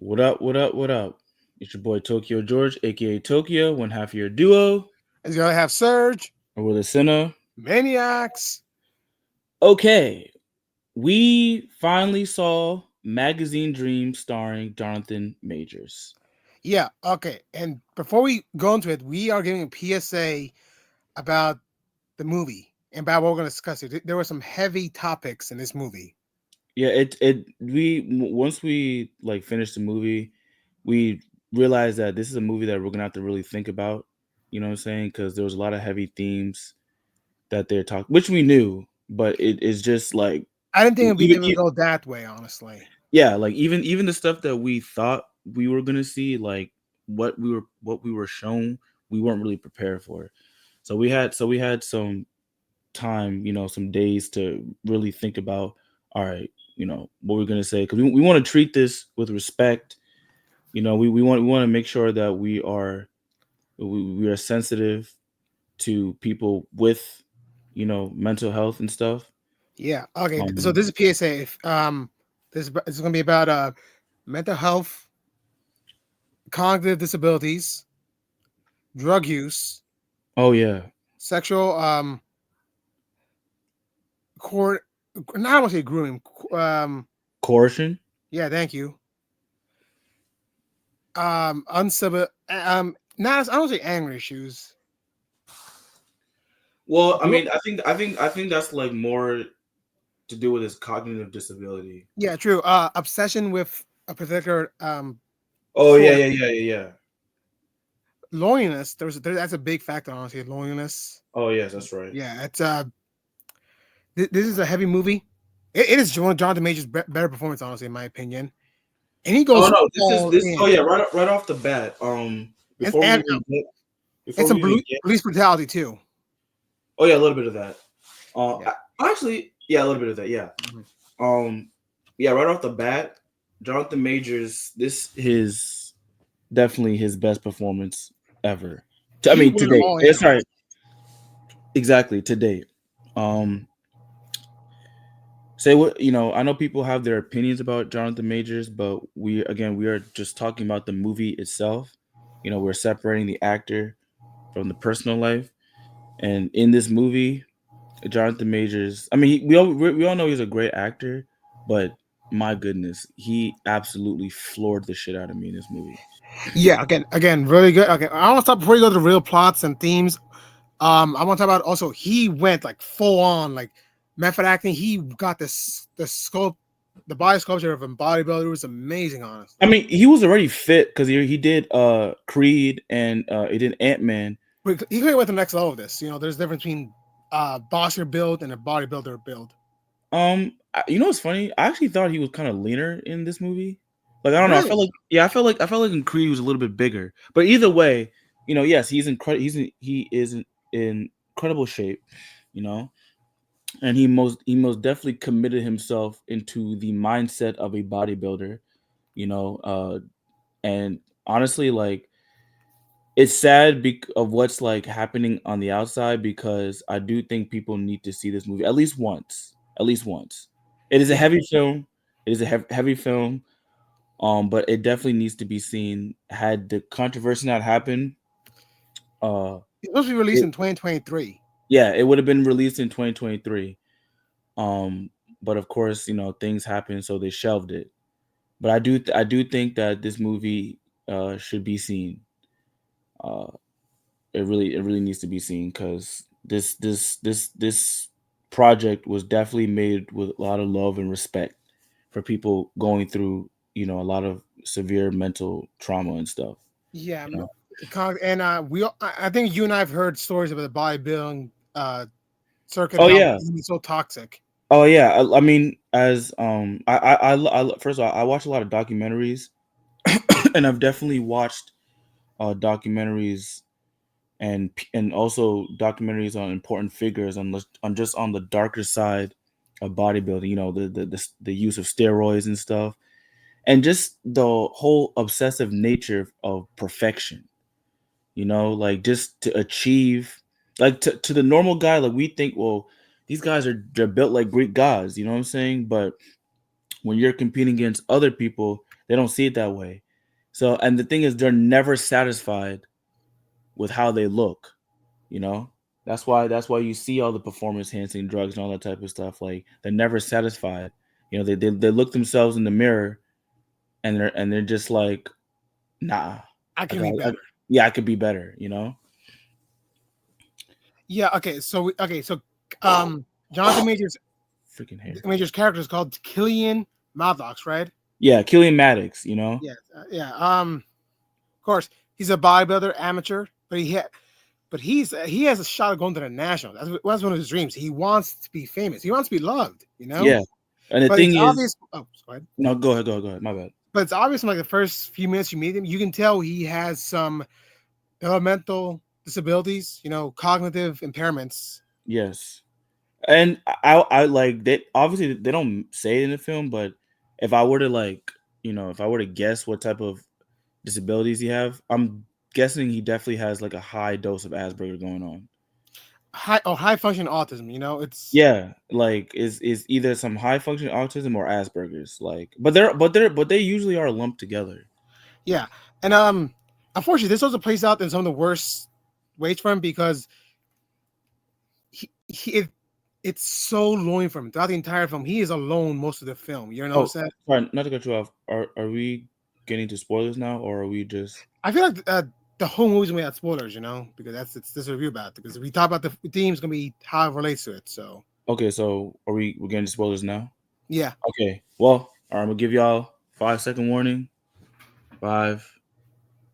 What up, what up, what up? It's your boy Tokyo George, aka Tokyo, one half of your duo, It's gonna have Surge, or with a sinner. Maniacs. Okay, we finally saw Magazine Dream starring Jonathan Majors. Yeah, okay. And before we go into it, we are giving a PSA about the movie and about what we're gonna discuss it. There were some heavy topics in this movie. Yeah, once we like finished the movie, we realized that this is a movie that we're gonna have to really think about. You know what I'm saying? Because there was a lot of heavy themes that they're talking, which we knew, but it is just like I didn't think even it would go that way, honestly. yeah, like even the stuff that we thought we were gonna see, like what we were shown, we weren't really prepared for it. So we had some time, some days to really think about, all right, what we're gonna say, because we want to treat this with respect. We want to make sure that we are sensitive to people with mental health and stuff. Yeah. Okay. So Um, this is PSA. If this is gonna be about mental health, cognitive disabilities, drug use, oh yeah, sexual court. Not I want to say grooming. coercion. Yeah. Thank you. Uncivil. Not I don't say anger issues. Well, I mean, I think that's like more to do with his cognitive disability. Yeah, true. Obsession with a particular Oh yeah, sport. yeah, yeah, yeah, yeah. Loneliness. That's a big factor, honestly. Loneliness. Oh yes, that's right. Yeah, it's this is a heavy movie. It is one of Jonathan Major's better performance, honestly, in my opinion. And he Oh goes no, this is all this. Oh in, yeah, right off the bat. Before we and even get, and before some we even get. police brutality too. Oh yeah, a little bit of that. Yeah. Actually, yeah, a little bit of that. Yeah. Mhm. Um, yeah, right off the bat, Jonathan Majors. This is definitely his best performance ever. I He mean, went to date. all in, Sorry, honestly. exactly to date. Um, say what I know people have their opinions about Jonathan Majors, but we are just talking about the movie itself. We're separating the actor from the personal life, and in this movie, Jonathan Majors. I mean, we all know he's a great actor, but my goodness, he absolutely floored the shit out of me in this movie. Yeah, again, really good. Okay, I want to stop before you go to the real plots and themes. I want to talk about also he went like full on like method acting. He got the sculpt, the body sculpture of a bodybuilder. It was amazing, I honestly. mean, he was already fit because he did Creed and he did Ant-Man. But he could have went to the next level of this. There's a difference between boxer build and a bodybuilder build. What's funny? I actually thought he was kind of leaner in this movie. Like I don't know. I felt Really? like yeah, I felt like in Creed he was a little bit bigger. But either way, yes, he's incredible. He is in incredible shape. You know, and he most definitely committed himself into the mindset of a bodybuilder. You know, and honestly, like it's sad of what's like happening on the outside because I do think people need to see this movie at least once. At least once. It is a Yeah. heavy film. It is a heavy film. But it definitely needs to be seen. Had the controversy not happened, uh, It's supposed to be released it, in 2023. yeah, it would have been released in 2023. Um, but of course, things happen, so they shelved it. But I do think that this movie should be seen. Uh, it really needs to be seen because this project was definitely made with a lot of love and respect for people going through a lot of severe mental trauma and stuff. Yeah, You know? and I think you and I have heard stories about the bodybuilding circuit Oh and how yeah, it's so toxic. oh yeah. I mean, as first of all, I watch a lot of documentaries, and I've definitely watched documentaries and also documentaries on important figures on just on the darker side of bodybuilding. The use of steroids and stuff, and just the whole obsessive nature of perfection. Like just to achieve, like to the normal guy, like we think, well, these guys they're built like Greek gods. You know what I'm saying? But when you're competing against other people They don't see it that way. So, and the thing is, they're never satisfied with how they look. You know, that's why you see all the performance enhancing drugs and all that type of stuff. Like they're never satisfied. You know, they look themselves in the mirror and they're just like, nah, I I can got, be I, better. yeah, I could be better. You know, Yeah. Okay. So Jonathan freaking hair. Major's character is called Killian Maddox, right? Yeah, Killian Maddox. You know, Yeah. Yeah. Of course, he's a bodybuilder amateur, but he has a shot of going to the national. That's one of his dreams. He wants to be famous. He wants to be loved. You know. yeah. And the But it's thing is, obvious. Oh, sorry. no, go ahead, go ahead, go ahead. My bad. But it's obvious in like the first few minutes you meet him, you can tell he has some developmental disabilities. You know, cognitive impairments. Yes, and I like they obviously they don't say it in the film, but if I were to like, if I were to guess what type of disabilities he have, I'm guessing he definitely has like a high dose of Asperger going on. High functioning autism. You know, it's Yeah, like is either some high functioning autism or Asperger's. Like, but they usually are lumped together. yeah. And unfortunately, this also plays out in some of the worst ways for him because he it's so lonely for him throughout the entire film. He is alone most of the film. You Oh, notice that? sorry, not to cut you off. Are we getting to spoilers now, or are we just I feel like the whole movie's gonna be at spoilers, you know, because it's this review about it. Because if we talk about the theme, it's gonna be how it relates to it. So okay? So we're getting to spoilers now? yeah, Okay. Well, all right, I'm gonna give y'all 5 second warning. Five,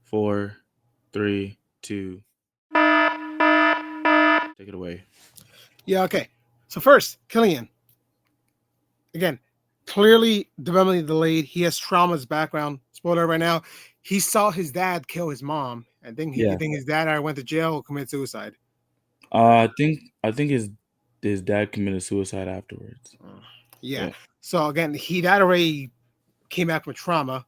four, three, two. Take it away. yeah, okay. So first, Killian again, clearly developmentally delayed. He has trauma's background. Spoiler right now. He saw his dad kill his mom. And Yeah. think his dad either went to jail or committed suicide. I think his dad committed suicide afterwards. Uh, Yeah. Yeah. So again, he that already came back from trauma.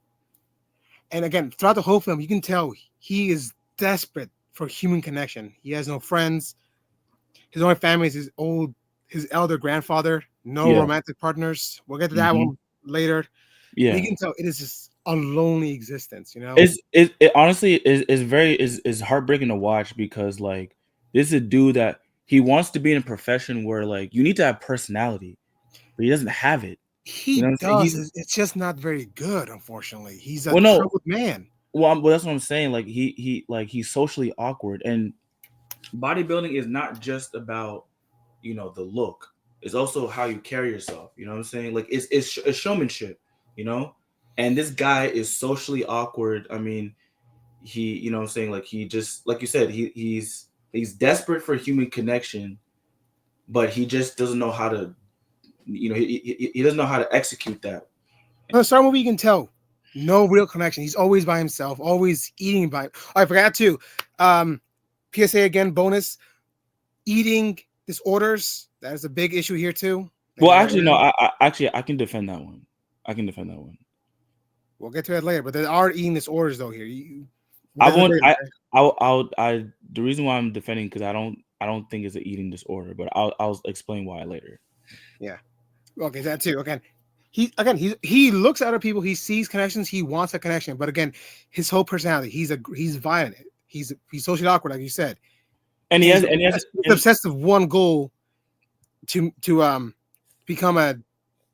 And again, throughout the whole film, you can tell he is desperate for human connection. He has no friends. His only family is his elder grandfather. No Yeah. romantic partners. We'll get to that Hmm. one later. And you Yeah. can tell it is just a lonely existence. You know. It honestly is very is heartbreaking to watch because like this is a dude that he wants to be in a profession where like you need to have personality, but he doesn't have it. You know He what I'm saying? does. It's just not very good, unfortunately. He's a Well, no, troubled man. well that's what I'm saying. Like he's socially awkward, and bodybuilding is not just about the look. It's also how you carry yourself. You know what I'm saying? Like it's showmanship. You know, and this guy is socially awkward. I mean, he what I'm saying, like he just like you said, he's desperate for human connection, but he just doesn't know how to he doesn't know how to execute that. In the Star movie, you can tell no real connection. He's always by himself, always eating by. Oh, I forgot to. Um, PSA again, bonus eating disorders. That is a big issue here too. Well, They actually, no. I can defend that one. I can defend that one. we'll get to that later, but there are eating disorders though here. We'll I get to that won't. later, okay? I. The reason why I'm defending because I don't think it's an eating disorder, but I'll explain why later. Yeah. Okay, that too. Again, he looks at other people. He sees connections. He wants a connection, but again, his whole personality. He's violent. He's socially awkward, like you said, And he and has and he has he's obsessed with one goal to become a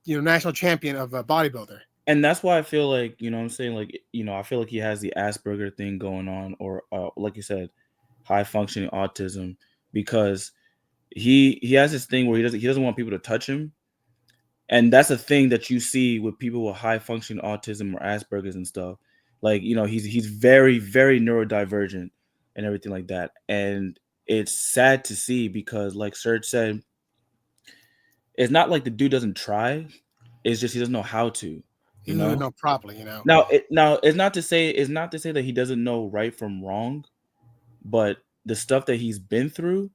national champion of a bodybuilder. and that's why I feel like what I'm saying, like I feel like he has the Asperger thing going on, or like you said, high functioning autism, because he has this thing where he doesn't want people to touch him, and that's a thing that you see with people with high functioning autism or Asperger's and stuff. Like he's very very neurodivergent and everything like that, and it's sad to see because like Serge said, it's not like the dude doesn't try, it's just he doesn't know how to, He you doesn't even know. know properly. You know. Now it's not to say that he doesn't know right from wrong, but the stuff that he's been through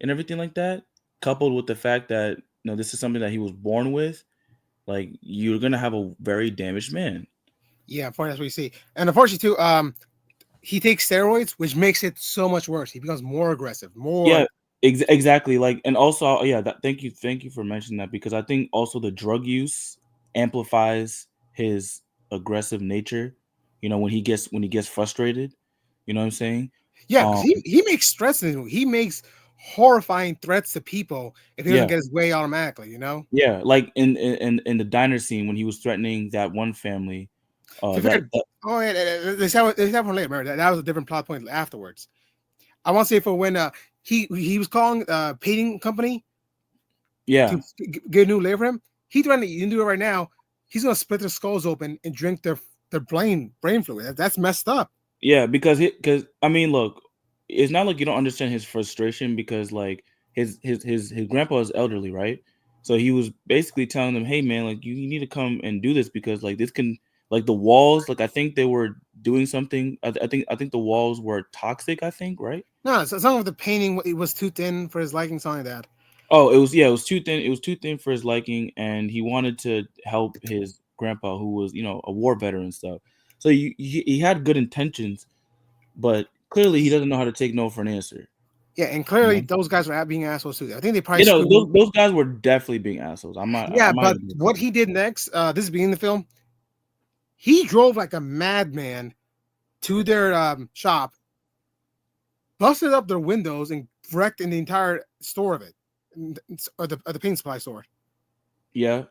and everything like that, coupled with the fact that this is something that he was born with, like you're gonna have a very damaged man. Yeah, unfortunately, that's what you see, and unfortunately too, he takes steroids, which makes it so much worse. He becomes more aggressive, Yeah, more. exactly. Like, and also, yeah, thank you for mentioning that because I think also the drug use amplifies his aggressive nature. When he gets frustrated. You know what I'm saying? Yeah, because Um, he makes threats in this movie. He makes horrifying threats to people if he doesn't yeah, get his way automatically. You know. yeah. Like in the diner scene when he was threatening that one family. If you That, figured, that oh yeah, they have one later. Remember that was a different plot point afterwards. I want to say for when he was calling painting company to yeah, get a new labor for him. He threatened you can do it right now. He's gonna split their skulls open and drink their brain fluid. That's messed up. yeah. Because I mean, look, it's not like you don't understand his frustration because like his grandpa is elderly, right? So he was basically telling them, hey man, like you need to come and do this because like this can like the walls, like I think they were doing something. I think the walls were toxic. I think, right? No, so some of the painting it was too thin for his liking, something like that. Oh, it was, yeah, it was too thin. It was too thin for his liking, and he wanted to help his grandpa, who was a war veteran and stuff. So he had good intentions, but clearly he doesn't know how to take no for an answer. Yeah, and You clearly know? those guys were being assholes too. I think they probably You know, screwed him. those guys were definitely being assholes. Yeah, I'm not but even gonna what front. he did next, this is beginning of the film, he drove like a madman to their shop, busted up their windows, and wrecked in the entire store of it, or the paint supply store. Yeah,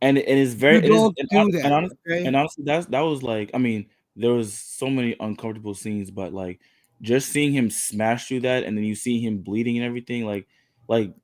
and it's very You it is don't do that, and okay? honestly that was like, I mean, there was so many uncomfortable scenes, but like just seeing him smash through that and then you see him bleeding and everything, like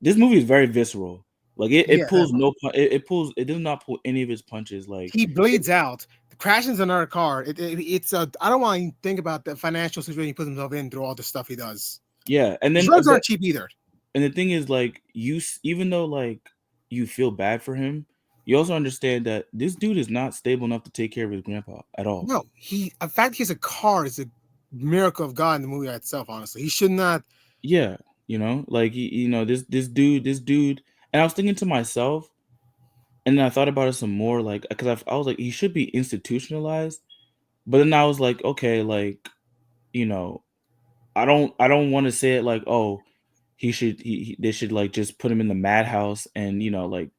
this movie is very visceral. Like it Yeah, pulls no it does not pull any of his punches. Like he it, bleeds out, crashes into another car. It's a. I don't want to think about the financial situation he puts himself in through all the stuff he does. yeah, and then Drugs aren't cheap either. and the thing is like even though like you feel bad for him, you also understand that this dude is not stable enough to take care of his grandpa at all. No, the fact he has a car is a miracle of God in the movie itself. Honestly, he should not. Yeah, like this dude, and I was thinking to myself, and then I thought about it some more, like because I was like, he should be institutionalized, but then I was like, okay, like you know, I don't want to say it like, oh, they should like just put him in the madhouse, and like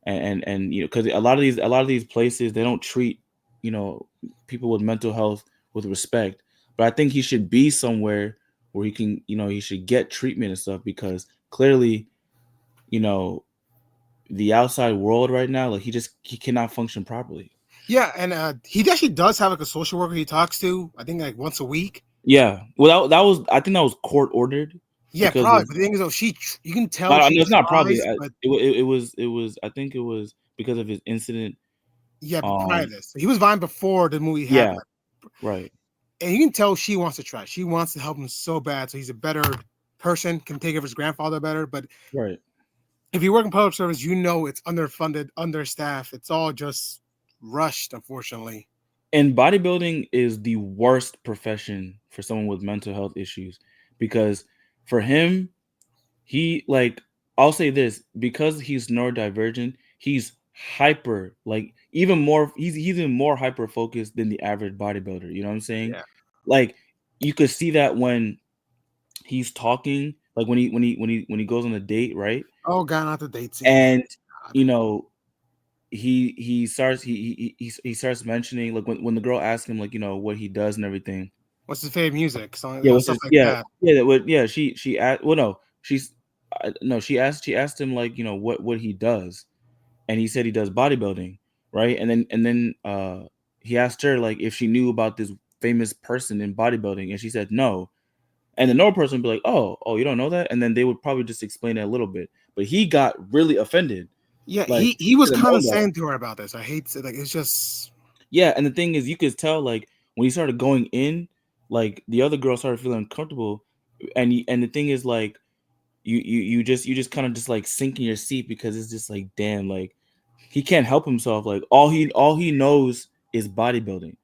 and because a lot of these places they don't treat you know people with mental health with respect, but I think he should be somewhere where he should get treatment and stuff because clearly you know the outside world right now, like he cannot function properly. Yeah, and he actually does have like a social worker he talks to. I think like once a week. Yeah, well that was, I think that was court ordered Yeah, because probably. of, But the thing is, though, you can tell I she know it's not probably, tries, but it was I think it was because of his incident. yeah, but prior um to this, he was fine before the movie yeah, happened. right, And you can tell she wants to try. She wants to help him so bad, so he's a better person, can take care of his grandfather better. But right. if you work in public service, you know it's underfunded, understaffed. It's all just rushed, unfortunately. And bodybuilding is the worst profession for someone with mental health issues because for him, he like, I'll say this, because he's neurodivergent, he's hyper, like even more, he's even more hyper focused than the average bodybuilder. You know what I'm saying? Yeah. Like you could see that when he's talking, like when he goes on a date, right? Oh God, not the date scene again. And God. you know, he starts mentioning, like when the girl asks him, like what he does and everything. What's his favorite music? So, Yeah, what's stuff his, like yeah, that. yeah, that would, yeah, she asked, well no, no, she asked him, like what he does, and he said he does bodybuilding, right? And then he asked her, like, if she knew about this famous person in bodybuilding, and she said no. And the normal person would be like, oh, you don't know that, and then they would probably just explain it a little bit, but he got really offended, Yeah, like he he was should have known that. condescending to her about this. I hate to, like it's just Yeah, and the thing is, you could tell, like when he started going in, like the other girl started feeling uncomfortable, and the thing is, like you just kind of just like sink in your seat because it's just like, damn, like he can't help himself. Like all he knows is bodybuilding.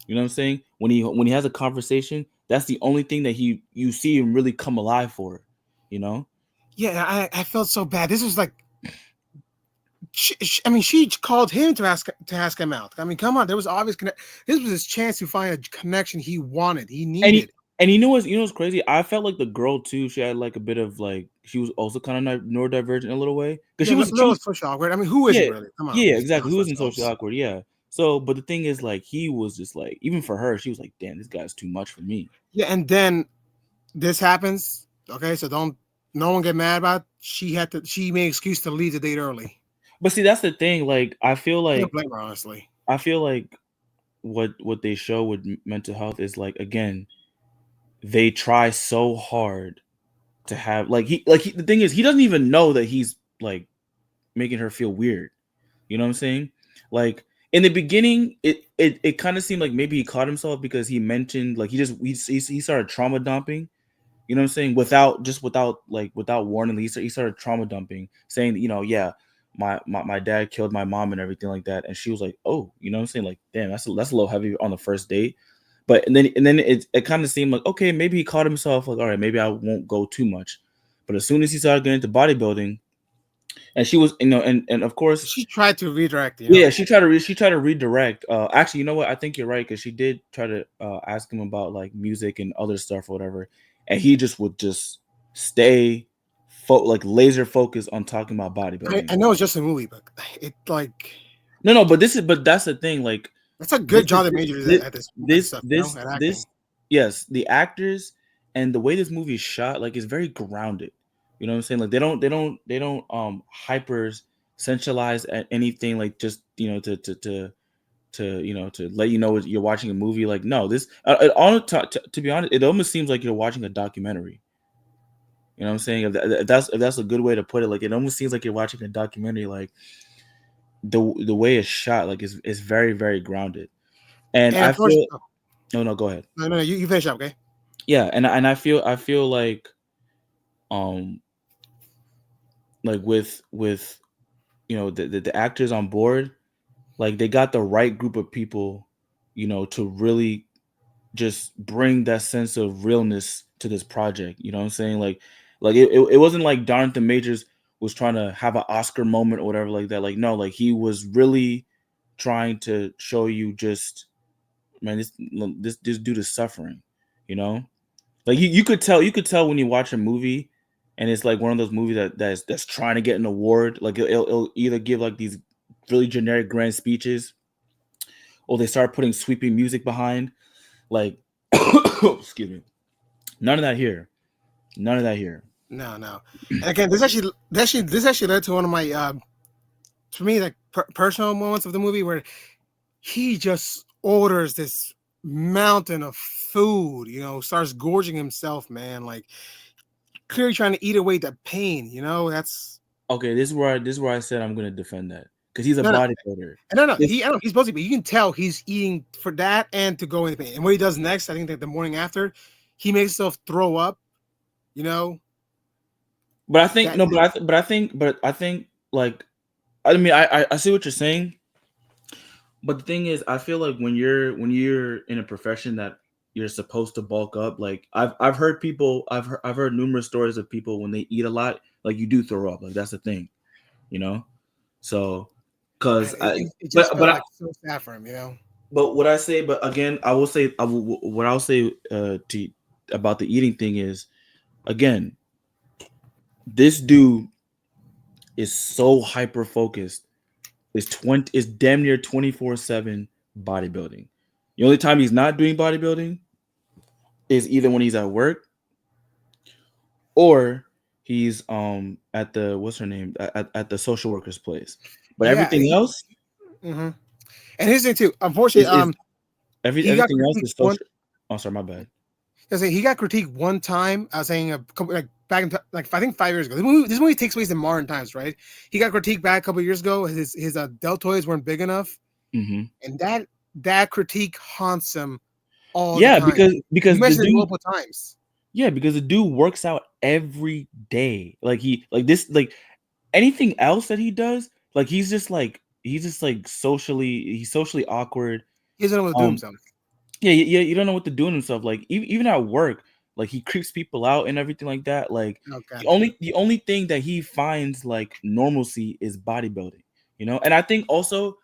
You know what I'm saying? When he has a conversation, that's the only thing that you see him really come alive for. You know? yeah. I felt so bad. This was like I mean, she called him to ask him out. I mean, come on, there was obvious connect. This was his chance to find a connection he wanted, he And needed. and you know what's crazy? I felt like the girl too. She had like a bit of like, she was also kind of neurodivergent a little way because Yeah, she was little social awkward. I mean, who isn't yeah, really? Come on, yeah, let's be exactly. honest Who with isn't socially ourselves. awkward? Yeah. So, but the thing is, like, he was just like, even for her, she was like, damn, this guy's too much for me. Yeah, and then this happens. Okay, so don't no one get mad about it. She made excuse to leave the date early. But see, that's the thing. Like, Can't blame her, honestly. I feel like what they show with mental health is like, again, they try so hard to have the thing is, he doesn't even know that he's like making her feel weird. You know what I'm saying? Like in the beginning, it kind of seemed like maybe he caught himself because he mentioned like he started trauma dumping. You know what I'm saying? Without warning, he started trauma dumping, saying, yeah, my dad killed my mom and everything like that. And she was like, oh, you know what I'm saying? Like, damn, that's a little heavy on the first date. But and then it kind of seemed like, okay, maybe he caught himself, like, all right, maybe I won't go too much. But as soon as he started getting into bodybuilding, and she was, and of course, She tried to redirect, yeah, she tried to redirect. Actually, you know what? I think you're right, because she did try to ask him about like music and other stuff or whatever, and he just would just stay like laser focused on talking about bodybuilding. I know it's just a movie, but it like No, but that's the thing. Like, that's a this good is job they made you this at this this stuff, at acting. this yes, the actors and the way this movie is shot, like, is very grounded. You know what I'm saying? Like, they don't hyper sensualize anything, like, just, to let you know you're watching a movie. Like, no, this to be honest, it almost seems like you're watching a documentary. You know what I'm saying? If that's a good way to put it, like, it almost seems like you're watching a documentary. Like, the way it's shot, like, is very, very grounded. And And I feel, unfortunately, oh, no, no, go ahead. no, you finish up, okay? Yeah, and I feel um like with the actors on board, like, they got the right group of people, to really just bring that sense of realness to this project. You know what I'm saying? Like it wasn't like Jonathan Majors was trying to have an Oscar moment or whatever like that. Like, no, like, he was really trying to show you, just, man, this dude is suffering, you know? Like, you could tell when you watch a movie and it's like one of those movies that's trying to get an award. Like, it'll either give like these really generic grand speeches, or they start putting sweeping music behind. Like, excuse me. None of that here. None of that here. No, no. And again, this actually led to one of my for me, like personal moments of the movie where he just orders this mountain of food, starts gorging himself, man, like clearly trying to eat away the pain, that's Okay, this is where I said I'm gonna defend that, because he's a no, no. bodybuilder. No, This, I don't know, he's supposed to be. You can tell he's eating for that and to go in the pain. And what he does next, I think that the morning after, he makes himself throw up, you know, but I think that no, but I think like, I mean, I see what you're saying. But the thing is, I feel like when you're in a profession that you're supposed to bulk up, like, I've heard numerous stories of people when they eat a lot, like, you do throw up. Like, that's the thing, you know. So, man, cause it, I, it, it just but felt but I, like so sad for him. but what I say, but again, I will say, what I'll say to about the eating thing is, again, this dude is so hyper focused. Is damn near 24/7 bodybuilding. The only time he's not doing bodybuilding is either when he's at work, or he's at the, what's her name, at the social worker's place. But Yeah, everything else hmm and his thing too. Unfortunately, is he got everything else critiqued is one. social. Oh, sorry, my bad. I say he got critiqued one time. I was saying a couple, like back in like I think 5 years ago. This movie takes place in modern times, right? He got critiqued back a couple years ago. His deltoids weren't big enough, Hmm. and that critique haunts him all the Yeah, time. You because the mentioned it dude, multiple times. yeah, because the dude works out every day. Like, like anything else that he does, like, he's just like he's socially awkward. He doesn't know what to do Um, himself. yeah, yeah, you don't know what to do in himself. Like, even at work, like, he creeps people out and everything like that. Like, Oh the God, only the only thing that he finds like normalcy is bodybuilding. And I think also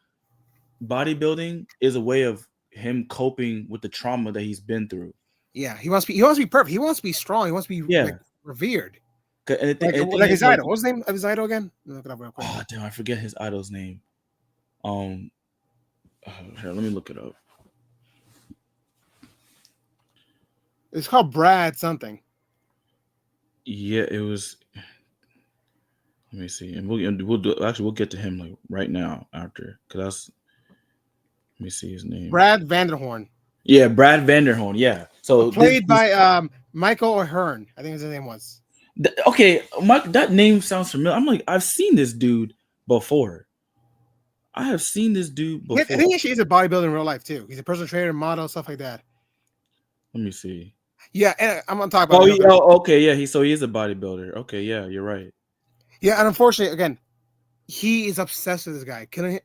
bodybuilding is a way of him coping with the trauma that he's been through. yeah, he wants to be perfect. He wants to be strong. He wants to be like Yeah, revered, and the thing like is, his like, idol. What was the name of his idol again? Look it up real quick. oh damn, I forget his idol's name. Um, Here, let me look it up. It's called Brad something. Yeah, it was. Let me see, and we'll do, actually we'll get to him like right now after, cause that's, let me see his name. Brad Vanderhorn, Yeah, Brad Vanderhoen. Yeah. So played this by Michael O'Hearn. I think his name was. okay, Mike. That name sounds familiar. I'm like, I've seen this dude before. I have seen this dude I before. think he's a bodybuilder in real life too. He's a personal trainer, model, stuff like that. Let me see. Yeah, and I'm gonna talk about Oh, it real quick. oh, okay, yeah. He is a bodybuilder. Okay, yeah, you're right. Yeah, and unfortunately, again, he is obsessed with this guy. Killing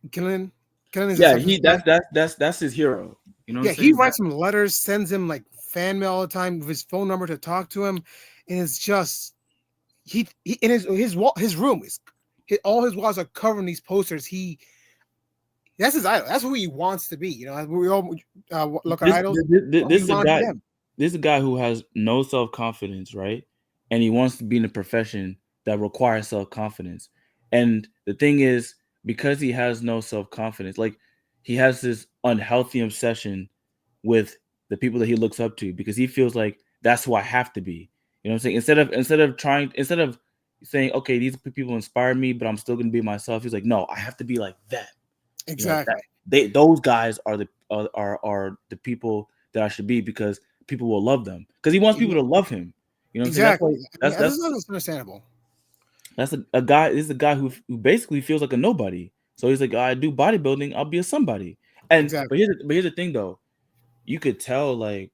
is Yeah, obsessed with he this guy. that's his hero. You know what I'm Yeah, he saying? writes him letters, sends him like fan mail all the time with his phone number to talk to him, and it's just he in his room is all his walls are covered in these posters. That's his idol. That's who he wants to be. You know, we all look at idols. This We is a want to be guy. them. This is a guy who has no self confidence, right? And he wants to be in a profession that requires self confidence. And the thing is, because he has no self confidence, like he has this unhealthy obsession with the people that he looks up to, because he feels like that's who I have to be. You know what I'm saying? Instead of saying, okay, these people inspire me, but I'm still gonna be myself. He's like, no, I have to be like that. You know, that Exactly. those guys are the are the people that I should be, because people will love them, because he wants people to love him. You know what I'm saying? That's Exactly. why Yeah, this is understandable. that's a guy. This is a guy who basically feels like a nobody. So he's like, I do bodybuilding, I'll be a somebody. And Exactly. but here's the thing though, you could tell like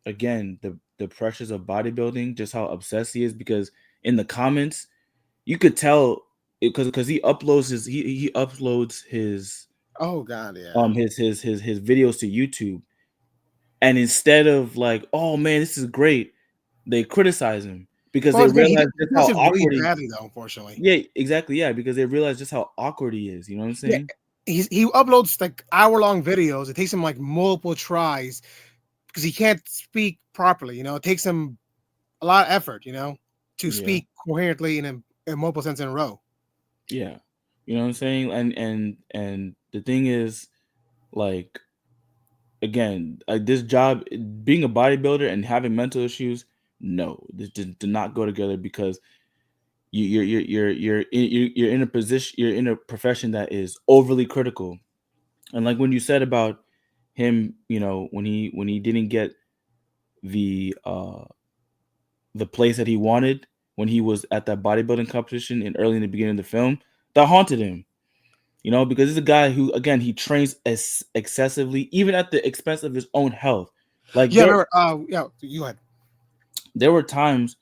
again the pressures of bodybuilding, just how obsessed he is, because in the comments you could tell, because he uploads Oh God, yeah. his videos to YouTube, and instead of like, oh man, this is great, they criticize him because Well, they again, realize he just does how it really awkward he. badly, though. Unfortunately, Yeah, exactly. Yeah, because they realize just how awkward he is. You know what I'm yeah, saying? he uploads like hour-long videos. It takes him like multiple tries because he can't speak properly. You know, it takes him a lot of effort. You know, to Yeah, speak coherently in multiple sentences in a row. yeah. You know what I'm saying? And the thing is, like, again, like this job, being a bodybuilder and having mental issues, no, this do not go together, because you're in a position, you're in a profession that is overly critical. And like when you said about him, you know, when he didn't get the uh the place that he wanted when he was at that bodybuilding competition in early in the beginning of the film, that haunted him. You know, because this is a guy who, again, he trains excessively, even at the expense of his own health. Like Yeah, remember? Yeah, you had. there were times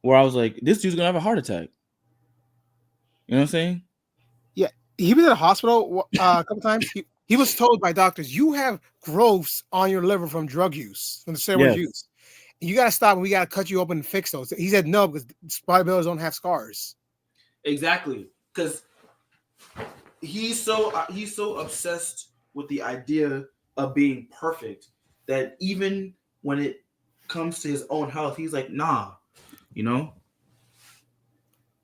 where I was like, this dude's gonna have a heart attack. You know what I'm saying? Yeah, he was at a hospital a couple times. He was told by doctors, "You have growths on your liver from drug use, from the steroid Yes, use. You got to stop, and we got to cut you open and fix those." He said, "No, because bodybuilders don't have scars." exactly. Because he's so obsessed with the idea of being perfect that even when it comes to his own health, he's like, nah, you know,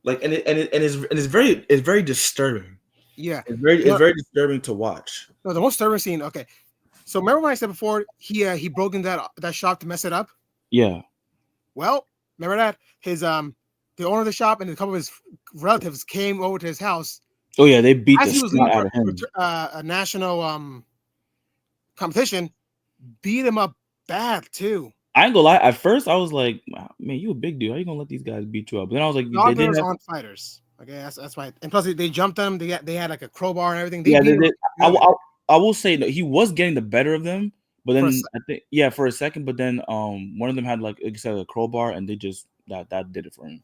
like, and it's very disturbing. Yeah. It's very disturbing to watch. No, the most disturbing scene. Okay, so remember when I said before he broke into that shop to mess it up? Yeah. Well, remember that the owner of the shop and a couple of his relatives came over to his house Oh yeah, they beat as the he was snot leaving out for of him. a national competition, beat him up bad too. I ain't gonna lie. At first, I was like, "Wow, man, you a big dude. How you gonna let these guys beat you up?" But then I was like, they didn't Bodybuilders have. aren't fighters. Okay, that's right. And plus, they jumped them. They had like a crowbar and everything. They Yeah, beat him I, good I will say that he was getting the better of them, but for a then I think, yeah, for a second, but then one of them had, like you said, a crowbar, and they just that did it for him.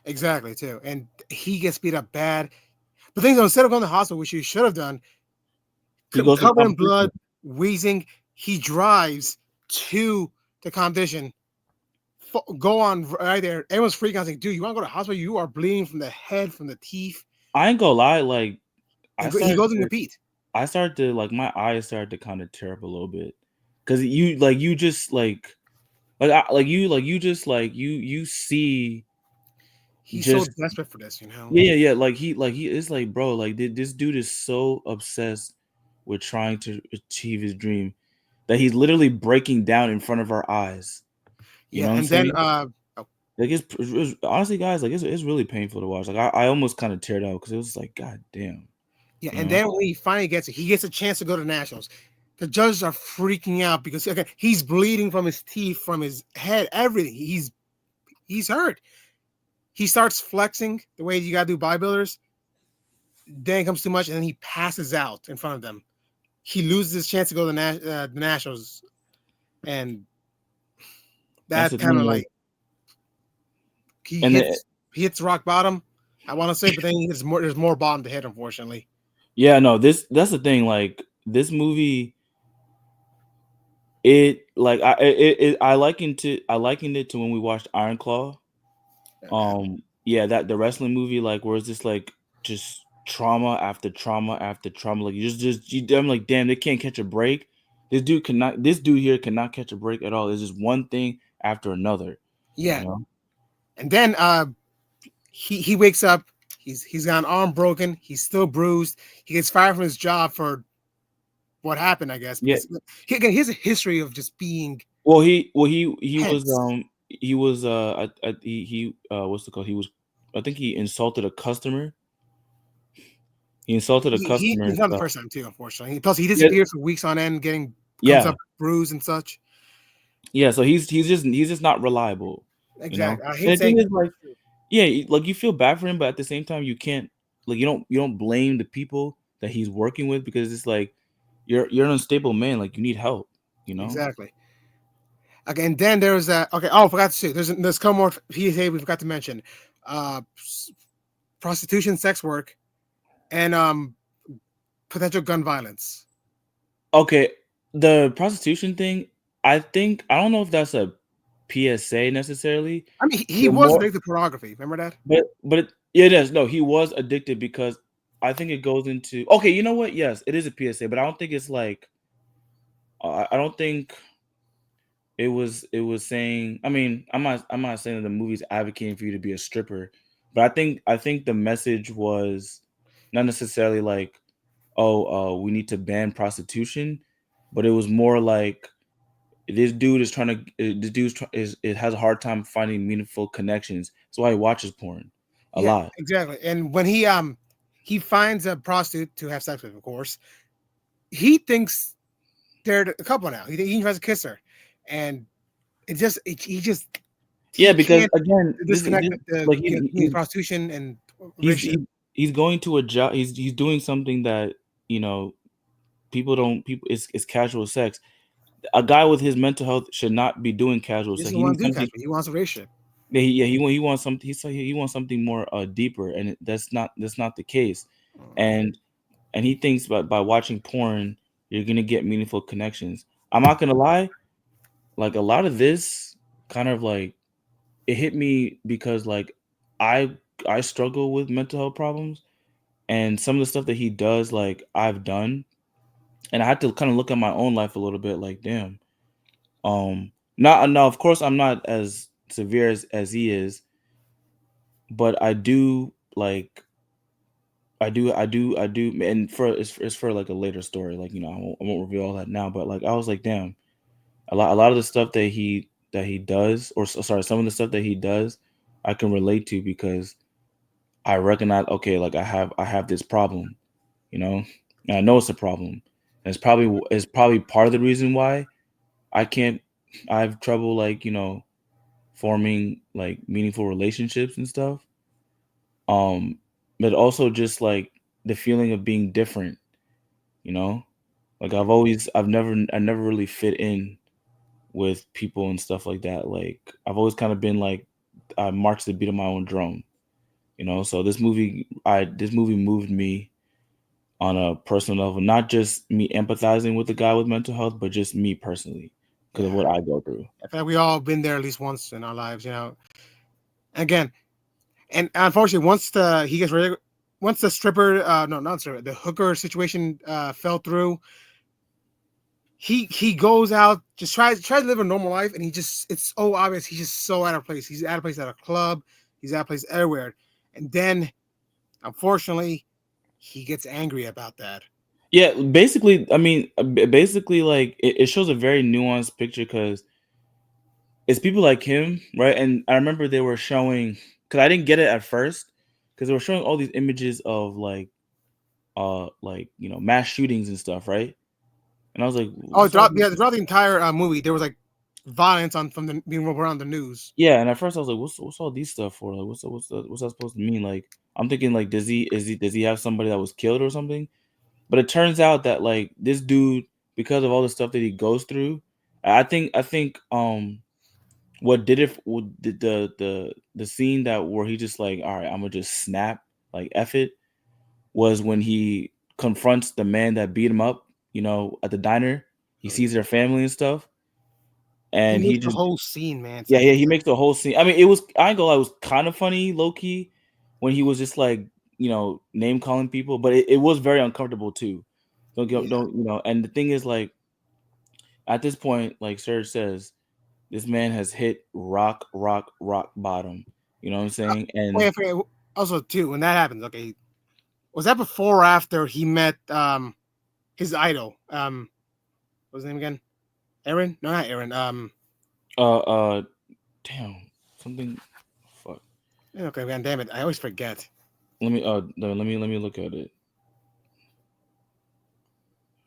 exactly too. And he gets beat up bad. But things instead of going to the hospital, which he should have done, He goes to the covered in blood, competition. wheezing. He drives to the competition. Go on right there. Everyone's freaking out, saying, "Dude, you want to go to the hospital? You are bleeding from the head, from the teeth." I ain't gonna lie, like I And he started goes and to compete. like my eyes started to kind of tear up a little bit, because you just like you just you see He's so just. desperate for this. Yeah, yeah, yeah. Like he is like, bro, like this dude is so obsessed with trying to achieve his dream that he's literally breaking down in front of our eyes. You Yeah, know what I'm and then saying? oh, Like honestly, guys, like it's really painful to watch. Like I almost kind of teared out because it was like, god damn, yeah, you and know? then when he finally gets it, he gets a chance to go to nationals. The judges are freaking out because okay, he's bleeding from his teeth, from his head, everything. He's hurt. He starts flexing the way you gotta do bodybuilders. Then it comes too much, and then he passes out in front of them. He loses his chance to go to the nationals, and That's that the kind thing. of Like, like he and it, hits he hits rock bottom. I want to say, but then he hits more. There's more bottom to hit, unfortunately. yeah, no, that's the thing. Like this movie, it like I likened it to when we watched Iron Claw. Yeah, that the wrestling movie, like where it's just like just trauma after trauma after trauma. Like I'm like, damn, they can't catch a break. This dude here cannot catch a break at all. It's just one thing after another, you Yeah, know? and then he wakes up. He's got an arm broken. He's still bruised. He gets fired from his job for what happened, I guess, Yeah. because again, he has a history of just being Well, tense. he was he what's it called? He was I think he insulted a customer. He insulted a customer He's and not the stuff. first time too, unfortunately. Plus, he Yeah, disappears for weeks on end, getting comes yeah, up bruised and such. yeah. So he's just not reliable, you know. Exactly. I And hate the thing saying is, that, but like, it's true. yeah, like you feel bad for him, but at the same time, you can't like you don't blame the people that he's working with because it's like you're an unstable man. Like you need help, you know. Exactly. Okay, and then there's that. Okay, oh, I forgot to say, there's a couple more PSA we forgot to mention. Prostitution, sex work, and potential gun violence. Okay, the prostitution thing. I don't know if that's a PSA necessarily, I mean, he but was more, addicted to pornography. Remember that? yeah, it is. No, he was addicted because I think it goes into okay. You know what? Yes, it is a PSA, but I don't think it's like I don't think it was saying. I mean, I'm not saying that the movie's advocating for you to be a stripper, but I think the message was not necessarily like we need to ban prostitution, but it was more like this dude is trying to this dude's is it has a hard time finding meaningful connections. That's why he watches porn a Yeah, lot. exactly. And when he finds a prostitute to have sex with, of course, he thinks they're a couple now. He tries to kiss her, and he just Yeah, he because can't again, disconnect this the like between prostitution and he's relationship. he's going to a job. He's doing something that you know people. It's casual sex. A guy with his mental health should not be doing casual He sex. doesn't He want needs to do something. casual. He wants a relationship. Yeah, he wants something. He wants something more deeper, and that's not the case. And he thinks by watching porn you're gonna get meaningful connections. I'm not gonna lie, like a lot of this kind of like it hit me because like I I struggle with mental health problems and some of the stuff that he does like I've done and I had to kind of look at my own life a little bit like damn not no of course I'm not as severe as he is but I do like I do and for it's for like a later story like you know I won't reveal all that now but like I was like damn a lot of the stuff that he does or sorry some of the stuff that he does I can relate to because I recognize okay like I have this problem you know and I know it's a problem and it's probably part of the reason why I can't I have trouble like you know forming like meaningful relationships and stuff um but also just like the feeling of being different you know like I never really fit in with people and stuff like that. Like I've always kind of been like I march the beat of my own drum, you know. So this movie moved me on a personal level, not just me empathizing with the guy with mental health, but just me personally because of Yeah, what I go through. I feel like we all been there at least once in our lives, you know. Again, and unfortunately, once the stripper, no, not stripper, the hooker situation fell through, he goes out, just tries to live a normal life, and it's so obvious he's just so out of place. He's out of place at a club, he's out of place everywhere, and then unfortunately, he gets angry about that. Yeah, basically, I mean, basically, like it shows a very nuanced picture because it's people like him, right? And I remember they were showing because I didn't get it at first because they were showing all these images of like mass shootings and stuff, right? And I was like, Oh, what's all this? throughout the entire movie, there was like violence on from the being around the news. Yeah, and at first I was like, what's all these stuff for? Like, what's that supposed to mean? Like, I'm thinking like, does he have somebody that was killed or something? But it turns out that like this dude, because of all the stuff that he goes through, I think what did it what did the scene that where he just like, all right, I'm gonna just snap, like F it, was when he confronts the man that beat him up, at the diner. He Oh, yeah. sees their family and stuff, He and he makes the just whole scene, man. It's yeah, like yeah, he makes the whole scene. I mean, it was I ain't gonna lie, it was kind of funny, low key, when he was just like, name calling people, but it was very uncomfortable too. yeah. Don't and the thing is like at this point, like Serge says, this man has hit rock bottom. You know what I'm saying? Wait, I And forget. Also, too, when that happens, okay, was that before or after he met his idol? What's his name again? Aaron? No, not Aaron. uh uh damn, something fuck. Okay, man, damn it, I always forget. Let me no, let me look at it.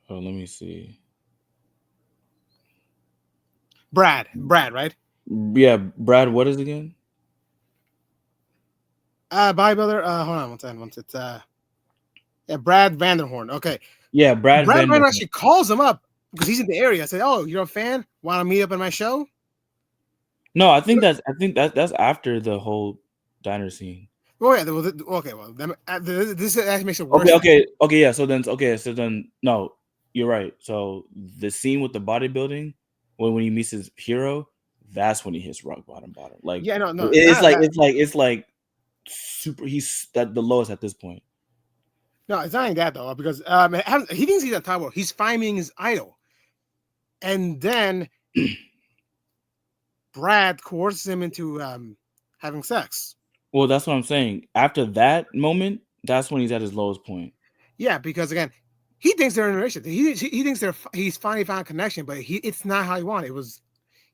Oh, let me see. Brad, right? Yeah, Brad, what is it again? Bodybuilder. Hold on, one second. Once it's yeah, Brad Vanderhorn. Okay, Yeah, Brad Brad Vanderhorn Vanderhorn. actually calls him up because he's in the area. I said, "Oh, you're a fan? Want to meet up at my show?" No, I think that's after the whole diner scene. Oh yeah, well, okay, well, this actually makes it Okay, worse. Then. yeah. So then, no, you're right. So the scene with the bodybuilding, when he meets his hero, that's when he hits rock bottom. Like Yeah, no, no, it's not like that. it's like super. He's at the lowest at this point. No, it's not like that though, because he thinks he's on top world. He's finding his idol, and then Brad coerces him into having sex. Well, that's what I'm saying. After that moment, that's when he's at his lowest point. Yeah, because again, he thinks they're in a relationship. He thinks he's finally found a connection, but it's not how he wanted. It was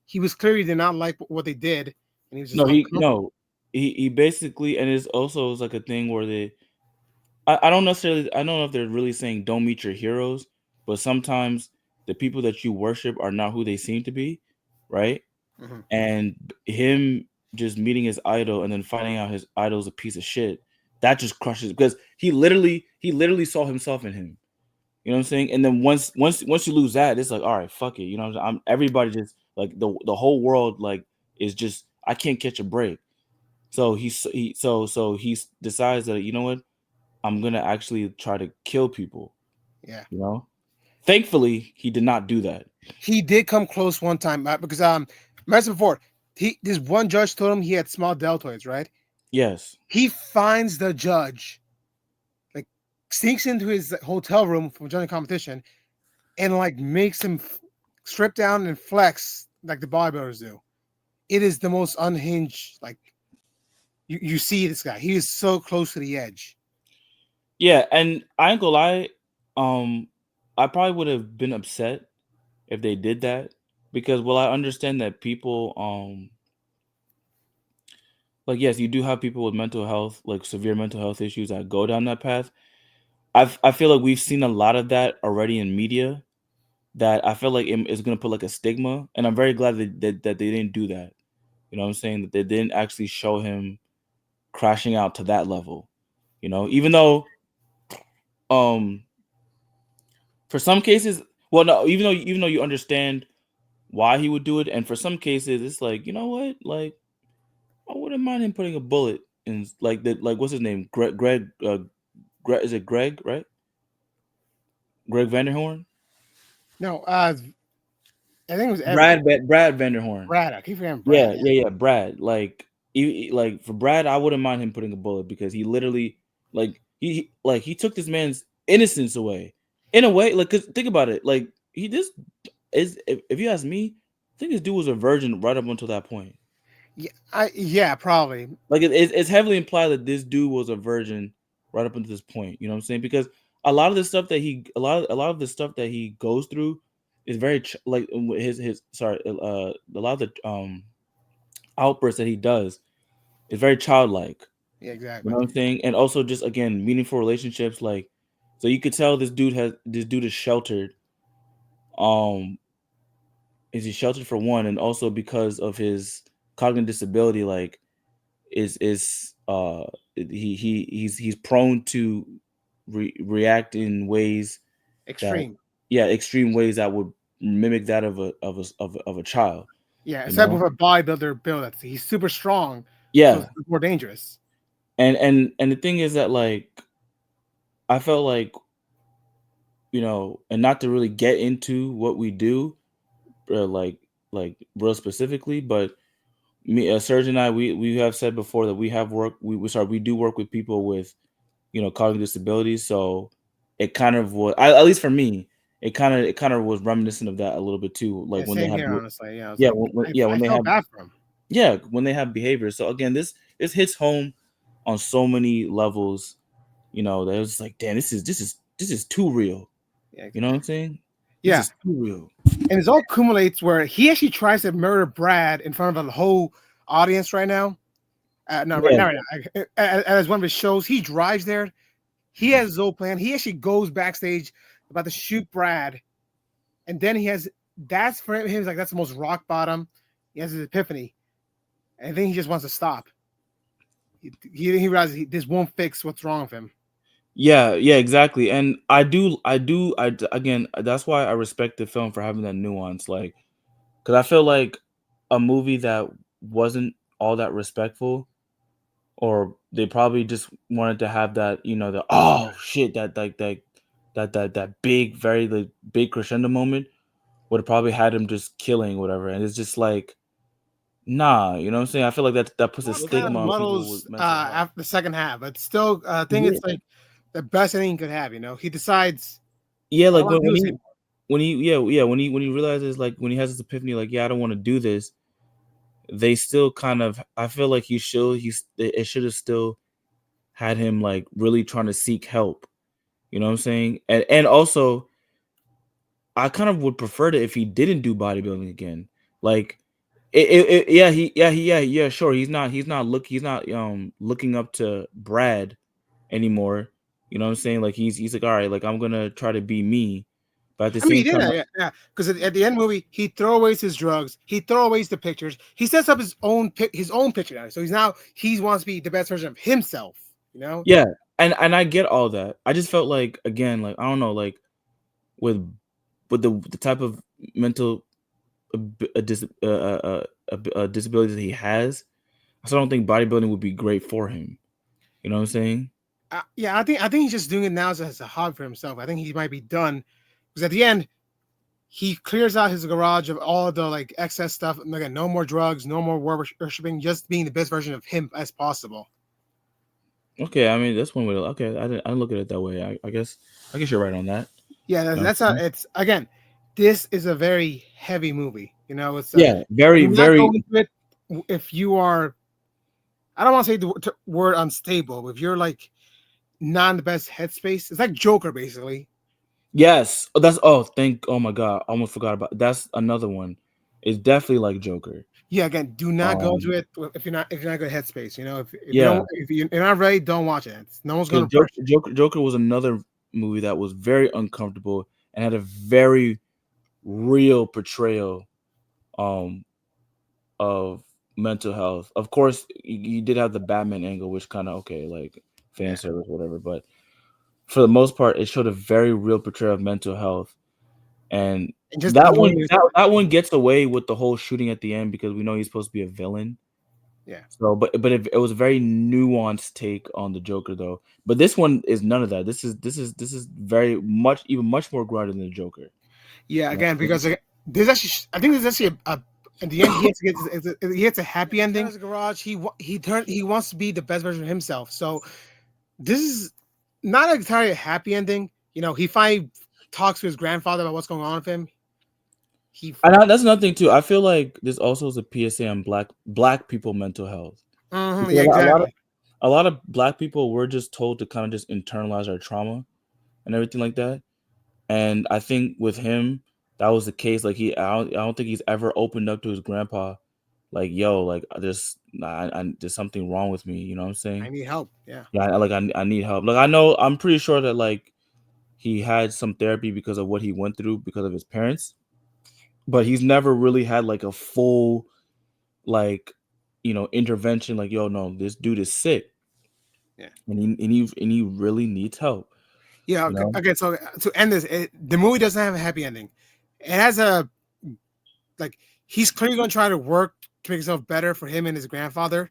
he was clearly did not like what they did, and he was just No, uncomfortable. he basically, and it's also is like a thing where I don't know if they're really saying don't meet your heroes, but sometimes the people that you worship are not who they seem to be, right? Mhm. And him just meeting his idol and then finding out his idol's a piece of shit, that just crushes because he literally saw himself in him. You know what I'm saying? And then once you lose that, it's like, all right, fuck it. You know what I'm saying? Everybody just like the whole world like is just I can't catch a break. So he decides that, you know what, I'm gonna actually try to kill people. Yeah, You know, thankfully he did not do that. he did come close one time because mentioned before this one judge told him he had small deltoids, right? Yes. He finds the judge, like sneaks into his hotel room from joining competition, and like makes him strip down and flex like the bodybuilders do. It is the most unhinged. Like you see this guy, he is so close to the edge. Yeah, and I ain't gonna lie, I probably would have been upset if they did that because well, I understand that people, like yes, you do have people with mental health, like severe mental health issues that go down that path. I feel like we've seen a lot of that already in media. That I feel like it's gonna put like a stigma, and I'm very glad that they didn't do that. You know what I'm saying? That they didn't actually show him crashing out to that level. Even though um for some cases, well, no, even though you understand why he would do it, and for some cases, it's like, you know what, like I wouldn't mind him putting a bullet in like the like what's his name, Greg, is it Greg, right? Greg Vanderhorn, No, I think it was Evan. Brad Vanderhorn. Brad. I keep forgetting Brad. Yeah, Yeah. yeah, yeah, Brad. Like, like for Brad, I wouldn't mind him putting a bullet because he literally, like, he took this man's innocence away in a way. Like, cause think about it. Like, he this is if you ask me, I think this dude was a virgin right up until that point. Yeah, yeah, probably. Like, it's heavily implied that this dude was a virgin right up until this point. You know what I'm saying? Because a lot of the stuff that he goes through is very like his sorry a lot of the outbursts that he does is very childlike. Yeah, You exactly. know what I'm saying? And also just again meaningful relationships like so you could tell this dude is sheltered. Um, is he sheltered for one, and also because of his cognitive disability, like is he's prone to react in ways that Extreme. yeah extreme ways that would mimic that of a child. Yeah, You except know? with a bodybuilder build. He's super strong, so Yeah, it's more dangerous. and the thing is that like I felt like and not to really get into what we do, like real specifically, but me, Serge and I, we have said before that we have work. We do work with people with cognitive disabilities. So it kind of was, at least for me, it kind of was reminiscent of that a little bit too. Like Yeah, when they same have, here. Honestly, yeah, I was yeah, like, yeah, I when they felt have, bad for him. yeah, when they have behavior. So again, this hits home on so many levels. That it's like, damn, this is too real. Yeah, You know what I'm saying? This yeah, is too real. and it all accumulates where he actually tries to murder Brad in front of the whole audience right now. No, right Yeah, now, right now. As one of his shows, he drives there. He has his own plan. He actually goes backstage about to shoot Brad, and then he has that's for him. He's like that's the most rock bottom. He has his epiphany, and then he just wants to stop. He realizes this won't fix what's wrong with him. yeah, yeah, exactly. And again, that's why I respect the film for having that nuance. Like, because I feel like a movie that wasn't all that respectful, or they probably just wanted to have that, the oh shit, that big, very like big crescendo moment, would have probably had him just killing whatever. And it's just like, nah, you know what I'm saying? I feel like that puts a It kind of stigma on people with muddles mental health. after the second half, but still, I think Yeah, it's like the best ending he could have. He decides yeah, I don't like want when, to do when this he anymore. when he yeah yeah when he realizes, like when he has this epiphany, like, yeah, I don't want to do this. They still kind of, I feel like it should have still had him like really trying to seek help. You know what I'm saying? And also I kind of would prefer it if he didn't do bodybuilding again. Like yeah, sure. He's not looking up to Brad anymore. You know what I'm saying? Like he's like, all right, like I'm gonna try to be me. But at the I mean, he same did time, that, yeah, yeah. Because at the end of the movie, he throw away his drugs, he throw away the pictures, he sets up his own picture now. So he wants to be the best version of himself. You know? yeah, and I get all that. I just felt like, again, like I don't know, like with the type of mental disability that he has, I still don't think bodybuilding would be great for him. You know what I'm saying? Yeah, I think he's just doing it now as a hobby for himself. I think he might be done because at the end he clears out his garage of all the like excess stuff. And again, no more drugs, no more worshiping, just being the best version of him as possible. Okay, I mean that's one way to. Okay, I didn't look at it that way. I guess you're right on that. Yeah, You know what that's I'm how saying? it's. Again, this is a very heavy movie. It's Yeah, very do not go very. into it if you are. I don't want to say the word unstable, but if you're like not in the best headspace, it's like Joker basically. Yes, oh my god, I almost forgot about that's another one. It's definitely like Joker. Yeah, again, do not go to Um, it if you're not good headspace. If you yeah, don't if you're not ready, don't watch it. No one's because gonna push. Joker was another movie that was very uncomfortable and had a very real portrayal um of mental health. Of course, you did have the Batman angle, which kind of okay, like fan Yeah, service, whatever. But for the most part, it showed a very real portrayal of mental health, and and just that the one movie is that one gets away with the whole shooting at the end because we know he's supposed to be a villain. yeah. So, but it was a very nuanced take on the Joker, though. But this one is none of that. This is very much, even much more grounded than the Joker. Yeah, You know again, what I mean? because there's actually, I think there's actually in the end he has to he gets a happy ending. His garage, he wants to be the best version of himself. So this is not entirely a happy ending. He finally talks to his grandfather about what's going on with him. He, That's another thing too. I feel like this also is a PSA on black people mental health, because yeah, a lot of exactly. a lot of black people were just told to kind of just internalize our trauma, and everything like that. And I think with him, that was the case. Like I don't think he's ever opened up to his grandpa, like, yo, like there's something wrong with me. You know what I'm I saying? need help. Yeah. Yeah, I need help. Like I'm pretty sure that like he had some therapy because of what he went through because of his parents, but he's never really had like a full like intervention. Like, yo, no, this dude is sick, Yeah. and he really needs help. Yeah. You Okay. know. Okay. So to end this, the movie doesn't have a happy ending. It has a like he's clearly going to try to work to make himself better for him and his grandfather.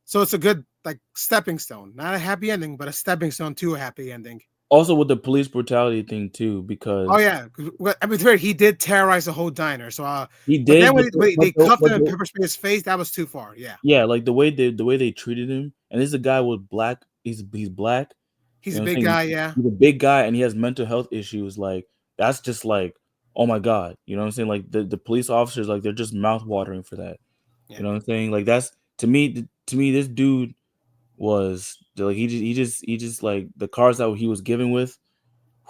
So it's a good like stepping stone, not a happy ending, but a stepping stone to a happy ending. Also with the police brutality thing too, Oh because yeah, 'cause, well, I mean, it's weird. He did terrorize the whole diner. So, he but then did, when they cuffed him and pepper sprayed his face, that was too far. Yeah, yeah, like the way they treated him, and this is a guy with black. He's black. he's You a know what I'm big saying? guy. Yeah, He's a big guy, and he has mental health issues. Like that's just like, oh my god, you know what I'm saying? Like the police officers, like they're just mouth watering for that. yeah. You know what I'm saying? Like that's to me, this dude was like he just like the cards that he was given with.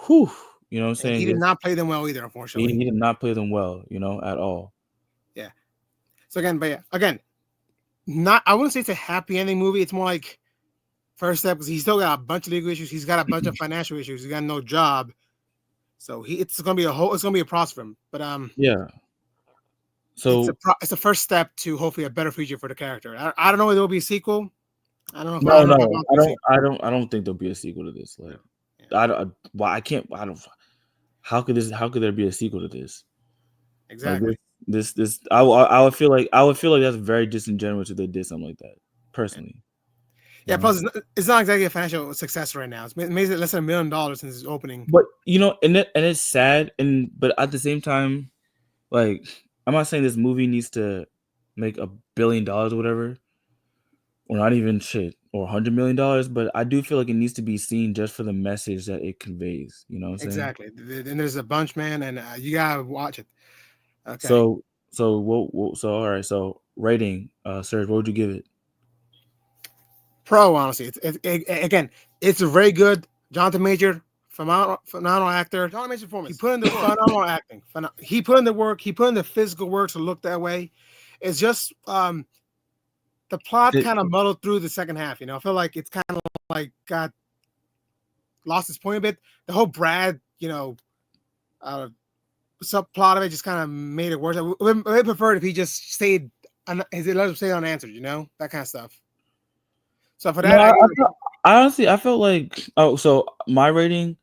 Whew, you know what I'm And he saying? did not play them well either, unfortunately. He did not play them well, at all. Yeah. So again, but yeah, again, not I wouldn't say it's a happy ending movie. It's more like first step because he's still got a bunch of legal issues. He's got a bunch of financial issues. He's got no job. So it's gonna be it's gonna be a process for him. But Yeah. So it's a first step to hopefully a better future for the character. I don't know if there will be a sequel. I no, don't know if I no, want to see. I don't think there'll be a sequel to this. No. Like, Yeah, I don't. Why I can't. I don't. How could there be a sequel to this? Like exactly. I would feel like that's very disingenuous if they did something like that. Yeah. Personally, you Yeah. know. Plus, it's not exactly a financial success right now. It's made it less than $1 million since its opening. But and it's sad, and but at the same time, like I'm not saying this movie needs to make $1 billion or whatever, or not even shit, or $100 million. But I do feel like it needs to be seen just for the message that it conveys. You know what I'm saying? Exactly. And there's a bunch, man, and you gotta watch it. Okay. So so all right. So rating, Serge, what would you give it? Pro, honestly, again, it's a very good Jonathan Major, phenomenal actor. Jonathan Major performance. He put in the phenomenal acting. He put in the work. He put in the physical work to look that way. It's just the plot It, kind of muddled through the second half. I feel like it's kind of like got lost its point a bit. The whole Brad, subplot of it just kind of made it worse. I would prefer if he just stayed, let him stay unanswered. That kind of stuff. So for no, that, I give it. I honestly I felt like so my rating,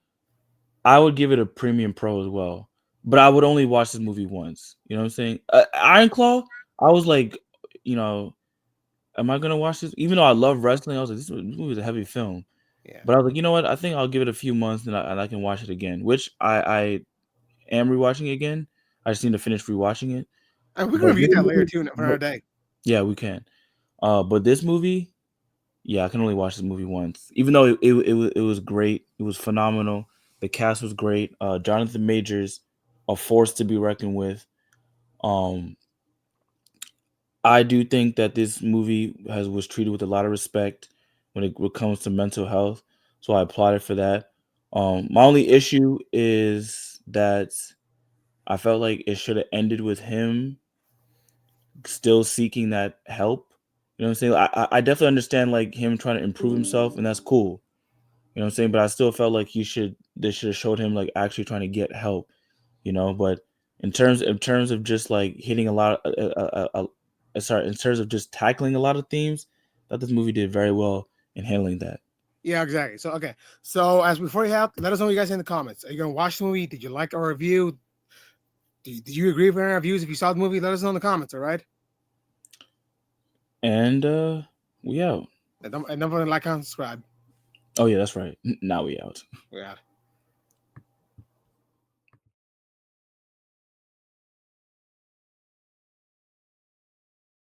I would give it a premium pro as well. But I would only watch this movie once. You know what I'm saying? Iron Claw, I was like, you know, am I gonna watch this? Even though I love wrestling, I was like, this movie is a heavy film. Yeah, But I was like, you know what? I think I'll give it a few months and I can watch it again. Which I am rewatching it again. I just need to finish rewatching it. and we can But review this that later movie, too for another day. yeah, we can. But this movie, yeah, I can only watch this movie once. Even though it was great, it was phenomenal. The cast was great. Jonathan Majors, a force to be reckoned with. Um, I do think that this movie was treated with a lot of respect when it comes to mental health. So I applaud it for that. My only issue is that I felt like it should have ended with him still seeking that help. You know what I'm saying? I definitely understand like him trying to improve himself, and that's cool. You know what I'm saying? But I still felt like they should have showed him like actually trying to get help. But in terms of just like hitting a lot, sorry, in terms of just tackling a lot of themes, that this movie did very well in handling that. Yeah, exactly. So okay, so as before you have, let us know what you guys in the comments. Are you gonna watch the movie? Did you like our review? Did you agree with our reviews? If you saw the movie, let us know in the comments. All right. And we out. And don't forget to like, comment, subscribe. Oh yeah, that's right. Now we out. We out.